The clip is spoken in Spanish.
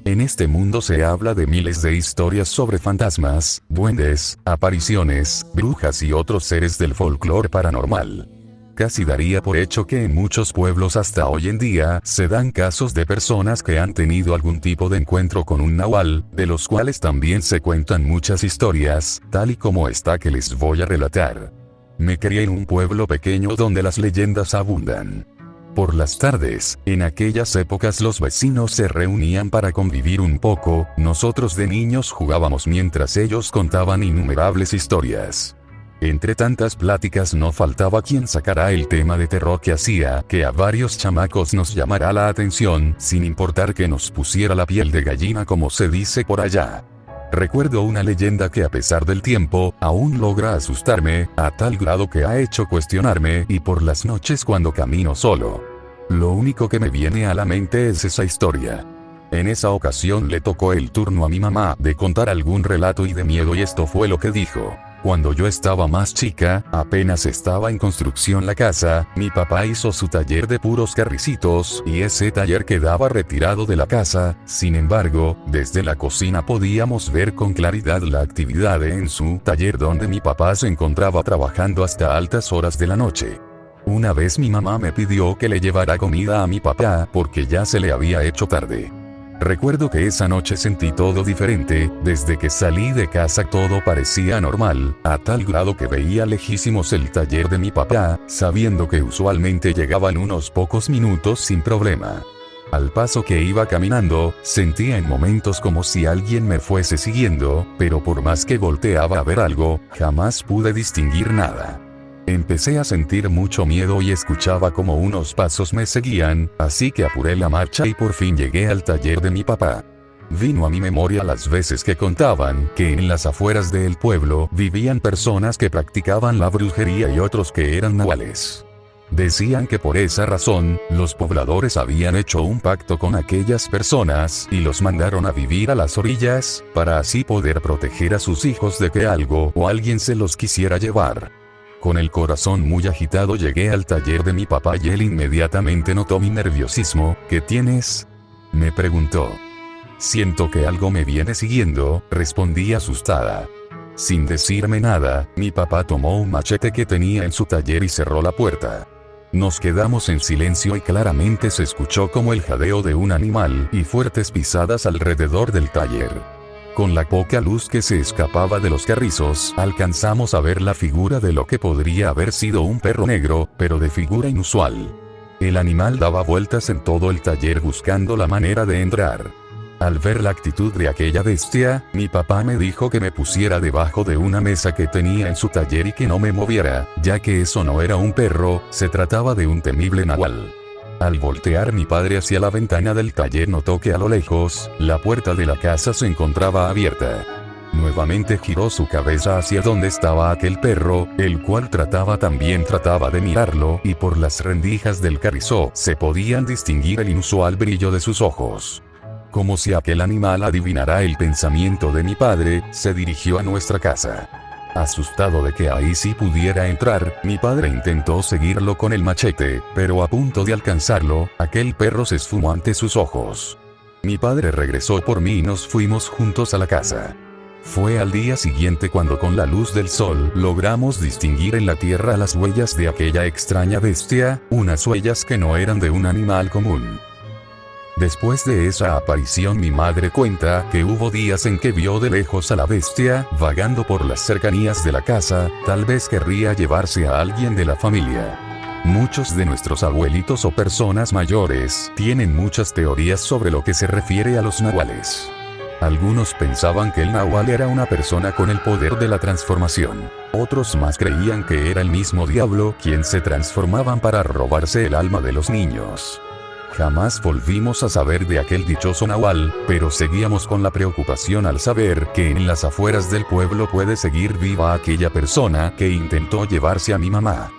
En este mundo se habla de miles de historias sobre fantasmas, duendes, apariciones, brujas y otros seres del folclore paranormal. Casi daría por hecho que en muchos pueblos hasta hoy en día se dan casos de personas que han tenido algún tipo de encuentro con un nahual, de los cuales también se cuentan muchas historias, tal y como esta que les voy a relatar. Me crié en un pueblo pequeño donde las leyendas abundan. Por las tardes, en aquellas épocas los vecinos se reunían para convivir un poco, nosotros de niños jugábamos mientras ellos contaban innumerables historias. Entre tantas pláticas no faltaba quien sacara el tema de terror que hacía que a varios chamacos nos llamara la atención, sin importar que nos pusiera la piel de gallina como se dice por allá. Recuerdo una leyenda que a pesar del tiempo, aún logra asustarme, a tal grado que ha hecho cuestionarme y por las noches cuando camino solo. Lo único que me viene a la mente es esa historia. En esa ocasión le tocó el turno a mi mamá de contar algún relato y de miedo y esto fue lo que dijo. Cuando yo estaba más chica, apenas estaba en construcción la casa, mi papá hizo su taller de puros carricitos y ese taller quedaba retirado de la casa, sin embargo, desde la cocina podíamos ver con claridad la actividad en su taller donde mi papá se encontraba trabajando hasta altas horas de la noche. Una vez mi mamá me pidió que le llevara comida a mi papá porque ya se le había hecho tarde. Recuerdo que esa noche sentí todo diferente, desde que salí de casa todo parecía normal, a tal grado que veía lejísimos el taller de mi papá, sabiendo que usualmente llegaban unos pocos minutos sin problema. Al paso que iba caminando, sentía en momentos como si alguien me fuese siguiendo, pero por más que volteaba a ver algo, jamás pude distinguir nada. Empecé a sentir mucho miedo y escuchaba como unos pasos me seguían, así que apuré la marcha y por fin llegué al taller de mi papá. Vino a mi memoria las veces que contaban que en las afueras del pueblo vivían personas que practicaban la brujería y otros que eran nahuales. Decían que por esa razón, los pobladores habían hecho un pacto con aquellas personas y los mandaron a vivir a las orillas, para así poder proteger a sus hijos de que algo o alguien se los quisiera llevar. Con el corazón muy agitado llegué al taller de mi papá y él inmediatamente notó mi nerviosismo. ¿Qué tienes?, me preguntó. Siento que algo me viene siguiendo, respondí asustada. Sin decirme nada, mi papá tomó un machete que tenía en su taller y cerró la puerta. Nos quedamos en silencio y claramente se escuchó como el jadeo de un animal y fuertes pisadas alrededor del taller. Con la poca luz que se escapaba de los carrizos, alcanzamos a ver la figura de lo que podría haber sido un perro negro, pero de figura inusual. El animal daba vueltas en todo el taller buscando la manera de entrar. Al ver la actitud de aquella bestia, mi papá me dijo que me pusiera debajo de una mesa que tenía en su taller y que no me moviera, ya que eso no era un perro, se trataba de un temible nahual. Al voltear mi padre hacia la ventana del taller notó que a lo lejos, la puerta de la casa se encontraba abierta. Nuevamente giró su cabeza hacia donde estaba aquel perro, el cual trataba de mirarlo, y por las rendijas del carrizo se podían distinguir el inusual brillo de sus ojos. Como si aquel animal adivinara el pensamiento de mi padre, se dirigió a nuestra casa. Asustado de que ahí sí pudiera entrar, mi padre intentó seguirlo con el machete, pero a punto de alcanzarlo, aquel perro se esfumó ante sus ojos. Mi padre regresó por mí y nos fuimos juntos a la casa. Fue al día siguiente cuando con la luz del sol logramos distinguir en la tierra las huellas de aquella extraña bestia, unas huellas que no eran de un animal común. Después de esa aparición mi madre cuenta que hubo días en que vio de lejos a la bestia, vagando por las cercanías de la casa, tal vez querría llevarse a alguien de la familia. Muchos de nuestros abuelitos o personas mayores tienen muchas teorías sobre lo que se refiere a los nahuales. Algunos pensaban que el nahual era una persona con el poder de la transformación. Otros más creían que era el mismo diablo quien se transformaban para robarse el alma de los niños. Jamás volvimos a saber de aquel dichoso nahual, pero seguíamos con la preocupación al saber que en las afueras del pueblo puede seguir viva aquella persona que intentó llevarse a mi mamá.